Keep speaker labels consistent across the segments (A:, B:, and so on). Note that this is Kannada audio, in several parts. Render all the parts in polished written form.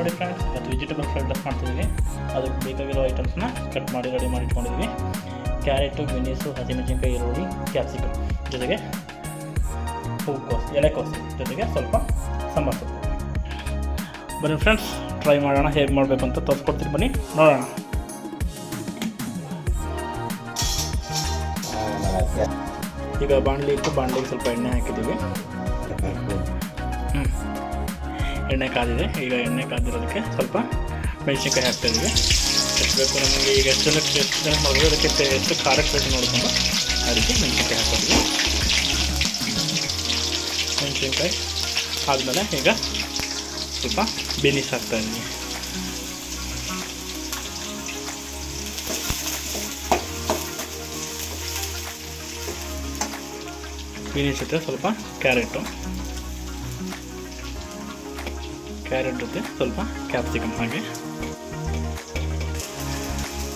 A: ನೋಡಿ ಫ್ರೆಂಡ್ಸ್, ಇವತ್ತು ವೆಜಿಟೇಬಲ್ ಫ್ರೈಡ್ ರೈಸ್ ಮಾಡ್ತಿದ್ದೀವಿ. ಅದಕ್ಕೆ ಬೇಕಾಗಿರೋ ಐಟಮ್ಸ್ನ ಕಟ್ ಮಾಡಿ ರೆಡಿ ಮಾಡಿ ಇಟ್ಕೊಂಡಿದ್ದೀವಿ. ಕ್ಯಾರೆಟು, ಬೀನೀಸು, ಹಸಿಮೆಣಸಿನ್ಕಾಯಿ, ಈರುಳ್ಳಿ, ಕ್ಯಾಪ್ಸಿಕಮ್, ಜೊತೆಗೆ ಹೂಕೋಸು, ಎಲೆಕೋಸು, ಜೊತೆಗೆ ಸ್ವಲ್ಪ ಸಾಂಬಾರು ಸೊಪ್ಪು. ಬನ್ನಿ ಫ್ರೆಂಡ್ಸ್, ಟ್ರೈ ಮಾಡೋಣ. ಹೇಗೆ ಮಾಡಬೇಕು ಅಂತ ತೋರಿಸ್ಕೊಡ್ತೀನಿ, ಬನ್ನಿ ನೋಡೋಣ. ಈಗ ಬಾಣಲಿ ಇಟ್ಟು ಬಾಣಲಿಗೆ ಸ್ವಲ್ಪ ಎಣ್ಣೆ ಹಾಕಿದ್ದೀವಿ. ಎಣ್ಣೆ ಕಾದಿದೆ. ಈಗ ಎಣ್ಣೆ ಕಾದಿರೋದಕ್ಕೆ ಸ್ವಲ್ಪ ಮೆಣಸಿನ್ಕಾಯಿ ಹಾಕ್ತಾಯಿದ್ದೀವಿ. ಎಷ್ಟು ಬೇಕು ನಮಗೆ, ಈಗ ಎಷ್ಟು ಜನ ಮಾಡ್ಬೋದು ಅದಕ್ಕೆ ಎಷ್ಟು ಖಾರಕ್ಕೆ ಬೇಕು ನೋಡಿಕೊಂಡು ಆ ರೀತಿ ಮೆಣಸಿನ್ಕಾಯಿ ಹಾಕ್ತೀವಿ. ಮೆಣಸಿನ್ಕಾಯಿ ಆದಮೇಲೆ ಈಗ ಸ್ವಲ್ಪ ಬೀನೀಸ್ ಹಾಕ್ತಾಯಿದ್ದೀವಿ. ಬೀನೀಸ್ ಜೊತೆ ಸ್ವಲ್ಪ ಕ್ಯಾರೆಟ್ ಜೊತೆ ಸ್ವಲ್ಪ ಕ್ಯಾಪ್ಸಿಕಮ್, ಹಾಗೆ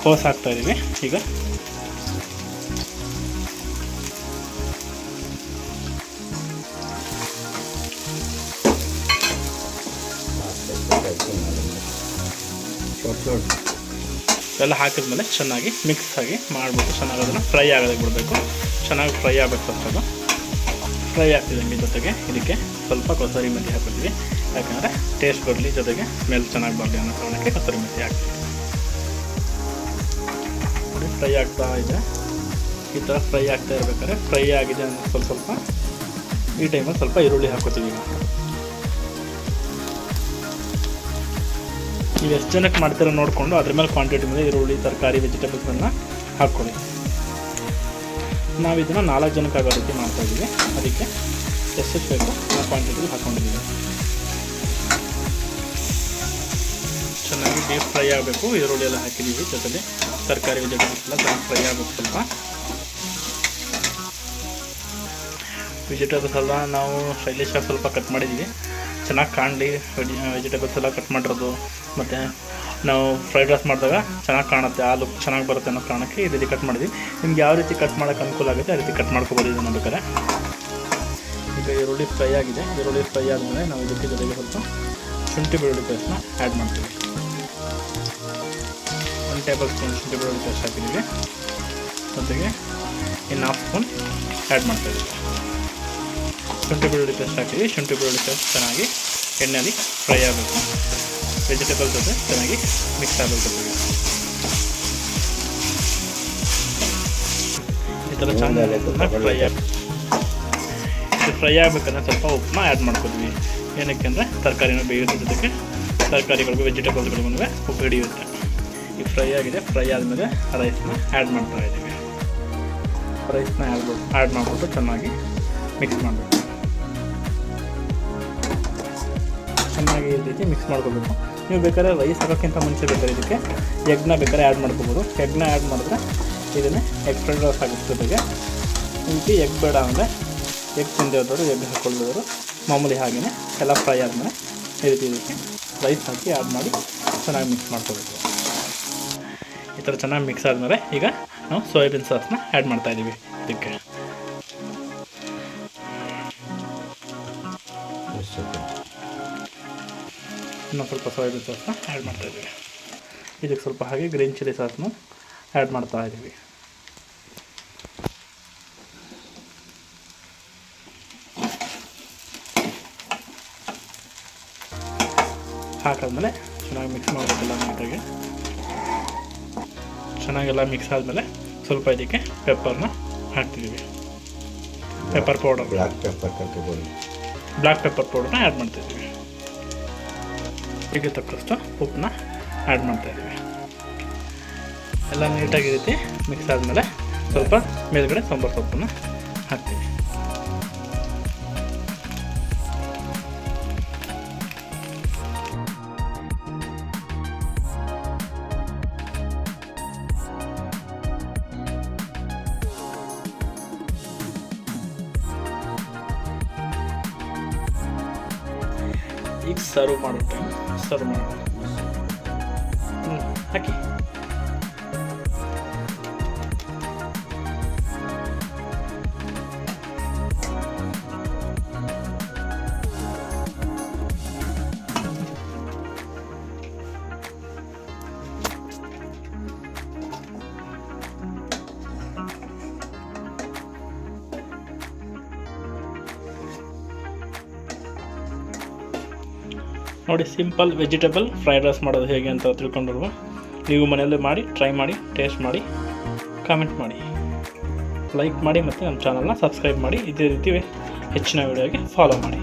A: ಕೋಸು ಹಾಕ್ತಾಯಿದ್ದೀವಿ. ಈಗ ಎಲ್ಲ ಹಾಕಿದ್ಮೇಲೆ ಚೆನ್ನಾಗಿ ಮಿಕ್ಸ್ ಆಗಿ ಮಾಡಿಬಿಟ್ಟು ಚೆನ್ನಾಗಿ ಅದನ್ನು ಫ್ರೈ ಆಗೋದಕ್ಕೆ ಬಿಡಬೇಕು. ಚೆನ್ನಾಗಿ ಫ್ರೈ ಆಗಬೇಕು. ಸ್ವಲ್ಪ ಅದು ಫ್ರೈ ಆಗ್ತಿದ್ದಂಗೆ ಜೊತೆಗೆ ಇದಕ್ಕೆ ಸ್ವಲ್ಪ ಕೊತ್ತಂಬರಿ ಮೆಂತ್ಯ ಹಾಕ್ತೀವಿ. ಯಾಕಂದರೆ ಟೇಸ್ಟ್ ಬರಲಿ, ಜೊತೆಗೆ ಸ್ಮೆಲ್ ಚೆನ್ನಾಗಿ ಬರಲಿ ಅನ್ನೋ ಕಾರಣಕ್ಕೆ ಕೊತ್ತಂಬರಿ ಮೆಂತ್ಯ ಹಾಕ್ತೀವಿ. ನೋಡಿ, ಫ್ರೈ ಆಗ್ತಾ ಇದೆ. ಈ ಥರ ಫ್ರೈ ಆಗ್ತಾ ಇರಬೇಕಾದ್ರೆ ಫ್ರೈ ಆಗಿದೆ ಅಂದರೆ ಸ್ವಲ್ಪ ಈ ಟೈಮಲ್ಲಿ ಸ್ವಲ್ಪ ಈರುಳ್ಳಿ ಹಾಕ್ಕೋತೀವಿ. ನೀವು ಎಷ್ಟು ಜನಕ್ಕೆ ಮಾಡ್ತೀರೋ ನೋಡಿಕೊಂಡು ಅದ್ರ ಮೇಲೆ ಕ್ವಾಂಟಿಟಿ ಮೇಲೆ ಈರುಳ್ಳಿ, ತರಕಾರಿ, ವೆಜಿಟೇಬಲ್ಸನ್ನು ಹಾಕ್ಕೊಳ್ಳಿ. ನಾವು ಇದನ್ನು 4 ಜನಕ್ಕೆ ಆಗೋ ರೀತಿ ಮಾಡ್ತಾಯಿದ್ದೀವಿ. ಅದಕ್ಕೆ ಎಷ್ಟೆಷ್ಟು ಬೇಕು ಆ ಕ್ವಾಂಟಿಟಿಲಿ ಹಾಕ್ಕೊಂಡಿದ್ದೀವಿ. ಚೆನ್ನಾಗಿ ಡೀಪ್ ಫ್ರೈ ಆಗಬೇಕು. ಈರುಳ್ಳಿ ಎಲ್ಲ ಹಾಕಿದ್ದೀವಿ, ಜೊತೆಲಿ ತರಕಾರಿ, ವೆಜಿಟೇಬಲ್ಸ್ ಎಲ್ಲ ಚೆನ್ನಾಗಿ ಫ್ರೈ ಆಗಬೇಕು. ಸ್ವಲ್ಪ ವೆಜಿಟೇಬಲ್ಸ್ ಎಲ್ಲ ನಾವು ಸ್ಟೈಲಿಶಾಗಿ ಸ್ವಲ್ಪ ಕಟ್ ಮಾಡಿದ್ದೀವಿ. ಚೆನ್ನಾಗಿ ಕಾಣಲಿ ವೆಜಿಟೇಬಲ್ಸ್ ಎಲ್ಲ ಕಟ್ ಮಾಡಿರೋದು, ಮತ್ತು ನಾವು ಫ್ರೈಡ್ ರೈಸ್ ಮಾಡಿದಾಗ ಚೆನ್ನಾಗಿ ಕಾಣುತ್ತೆ, ಆ ಲುಕ್ ಚೆನ್ನಾಗಿ ಬರುತ್ತೆ ಅನ್ನೋ ಕಾರಣಕ್ಕೆ ಈ ರೀತಿ ಕಟ್ ಮಾಡಿದ್ವಿ. ನಿಮ್ಗೆ ಯಾವ ರೀತಿ ಕಟ್ ಮಾಡೋಕ್ಕೆ ಅನುಕೂಲ ಆಗುತ್ತೆ ಆ ರೀತಿ ಕಟ್ ಮಾಡ್ಕೊಬೋದು ಇದನ್ನು ಬೇಕಾದ್ರೆ. ಈಗ ಈರುಳ್ಳಿ ಫ್ರೈ ಆಗಿದೆ. ಈರುಳ್ಳಿ ಫ್ರೈ ಆದಮೇಲೆ ನಾವು ಇದಕ್ಕೆ ಜೊತೆಗೆ ಸ್ವಲ್ಪ ಶುಂಠಿ ಬೆಳ್ಳುಳ್ಳಿ ಪೇಸ್ಟ್ನ ಆ್ಯಡ್ ಮಾಡ್ತೀವಿ. 1 ಟೇಬಲ್ ಸ್ಪೂನ್ ಶುಂಠಿ ಬೆಳ್ಳುಳ್ಳಿ ಪೇಸ್ಟ್ ಹಾಕಿದ್ದೀವಿ. ಜೊತೆಗೆ ಇನ್ನು 1/2 ಸ್ಪೂನ್ ಆ್ಯಡ್ ಮಾಡ್ತಾಯಿದ್ದೀವಿ. ಶುಂಠಿ ಬೆಳ್ಳುಳ್ಳಿ ಪೇಸ್ಟ್ ಹಾಕಿದ್ದೀವಿ. ಶುಂಠಿ ಬೆಳ್ಳುಳ್ಳಿ ಪೇಸ್ಟ್ ಚೆನ್ನಾಗಿ ಎಣ್ಣೆಯಲ್ಲಿ ಫ್ರೈ ಆಗಬೇಕು. ವೆಜಿಟೇಬಲ್ ಜೊತೆ ಚೆನ್ನಾಗಿ ಮಿಕ್ಸ್ ಆಗಬೇಕು. ಈ ಥರ ಚೆನ್ನಾಗಿ ಫ್ರೈ ಆಗಬೇಕಂದ್ರೆ ಸ್ವಲ್ಪ ಉಪ್ಪನ್ನ ಆ್ಯಡ್ ಮಾಡ್ಕೊತೀವಿ. ಏನಕ್ಕೆ ಅಂದರೆ ತರಕಾರಿನ ಬೇಯೋದ್ರ ಜೊತೆಗೆ ತರಕಾರಿಗಳಿಗೂ ವೆಜಿಟೇಬಲ್ಸ್ಗಳಿಗೂ ಉಪ್ಪು ಹಿಡಿಯುತ್ತೆ. ಈಗ ಫ್ರೈ ಆಗಿದೆ. ಫ್ರೈ ಆದಮೇಲೆ ರೈಸ್ನ ಆ್ಯಡ್ ಮಾಡ್ತಾ ಇದ್ದೀವಿ. ರೈಸ್ನ ಆ್ಯಡ್ ಮಾಡಿಬಿಟ್ಟು ಚೆನ್ನಾಗಿ ಮಿಕ್ಸ್ ಮಾಡಬೇಕು. ಚೆನ್ನಾಗಿ ಈ ರೀತಿ ಮಿಕ್ಸ್ ಮಾಡ್ಕೋಬೇಕು. ನೀವು ಬೇಕಾದ್ರೆ ರೈಸ್ ಹಾಕೋಕ್ಕಿಂತ ಮುಂಚೆ ಬೇಕಾದ್ರೆ ಇದಕ್ಕೆ ಎಗ್ನ ಬೇಕಾದ್ರೆ ಆ್ಯಡ್ ಮಾಡ್ಕೋಬೋದು. ಎಗ್ನ ಆ್ಯಡ್ ಮಾಡಿದ್ರೆ ಇದನ್ನೇ ಎಗ್ ಫ್ರೈಡ್ ರೈಸ್ ಆಗುತ್ತೆ. ಜೊತೆಗೆ ಇದಕ್ಕೆ ಎಗ್ ಬೇಡ ಅಂದರೆ ಎಗ್ ತಿಂದಿರೋರು ಎಗ್ ಹಾಕ್ಕೊಳ್ಬೋದು. ಮಾಮೂಲಿ ಹಾಗೆಯೇ ಎಲ್ಲ ಫ್ರೈ ಆದಮೇಲೆ ಈ ರೀತಿ ಇದಕ್ಕೆ ರೈಸ್ ಹಾಕಿ ಆ್ಯಡ್ ಮಾಡಿ ಚೆನ್ನಾಗಿ ಮಿಕ್ಸ್ ಮಾಡ್ಕೋಬೇಕು. ಈ ಥರ ಚೆನ್ನಾಗಿ ಮಿಕ್ಸ್ ಆದಮೇಲೆ ಈಗ ನಾವು ಸೋಯಾಬೀನ್ ಸಾಸ್ನ ಆ್ಯಡ್ ಮಾಡ್ತಾಯಿದ್ದೀವಿ. ಇದಕ್ಕೆ ಇನ್ನೂ ಸ್ವಲ್ಪ ಸೋಯಾಬೀನ್ ಸಾಸ್ನ ಆ್ಯಡ್ ಮಾಡ್ತಾಯಿದ್ದೀವಿ. ಇದಕ್ಕೆ ಸ್ವಲ್ಪ ಹಾಗೆ ಗ್ರೀನ್ ಚಿಲ್ಲಿ ಸಾಸ್ನು ಆ್ಯಡ್ ಮಾಡ್ತಾಯಿದ್ದೀವಿ. ಹಾಕಾದ್ಮೇಲೆ ಚೆನ್ನಾಗಿ ಮಿಕ್ಸ್ ಮಾಡಬೇಕೆಲ್ಲ ನೀಟಾಗಿ. ಚೆನ್ನಾಗೆಲ್ಲ ಮಿಕ್ಸ್ ಆದಮೇಲೆ ಸ್ವಲ್ಪ ಇದಕ್ಕೆ ಪೆಪ್ಪರ್ನ ಹಾಕ್ತಿದ್ದೀವಿ. ಪೆಪ್ಪರ್ ಪೌಡರ್, ಬ್ಲ್ಯಾಕ್ ಪೆಪ್ಪರ್ ಪೌಡರ್ನ ಆ್ಯಡ್ ಮಾಡ್ತಾಯಿದ್ದೀವಿ. ಹೀಗೆ ತಕ್ಕಷ್ಟು ಉಪ್ಪನ್ನ ಆ್ಯಡ್ ಮಾಡ್ತಾಯಿದ್ದೀವಿ. ಎಲ್ಲ ನೀಟಾಗಿ ರೀತಿ ಮಿಕ್ಸ್ ಆದಮೇಲೆ ಸ್ವಲ್ಪ ಮೇಲ್ಗಡೆ ಸಾಂಬಾರು ಸೊಪ್ಪನ್ನು ಹಾಕ್ತೀವಿ. ಈಗ ಸರ್ವ್ ಮಾಡೋ ಟೈಮ್ ಸರ್ವ್ ಮಾಡೋಣ. ಹಾಕಿ ನೋಡಿ, ಸಿಂಪಲ್ ವೆಜಿಟೇಬಲ್ ಫ್ರೈಡ್ ರೈಸ್ ಮಾಡೋದು ಹೇಗೆ ಅಂತ ತಿಳ್ಕೊಂಡ್ರು. ನೀವು ಮನೆಯಲ್ಲೇ ಮಾಡಿ ಟ್ರೈ ಮಾಡಿ, ಟೇಸ್ಟ್ ಮಾಡಿ, ಕಾಮೆಂಟ್ ಮಾಡಿ, ಲೈಕ್ ಮಾಡಿ ಮತ್ತು ನಮ್ಮ ಚಾನಲ್ನ ಸಬ್ಸ್ಕ್ರೈಬ್ ಮಾಡಿ. ಇದೇ ರೀತಿ ಹೆಚ್ಚಿನ ವಿಡಿಯೋಗೆ ಫಾಲೋ ಮಾಡಿ.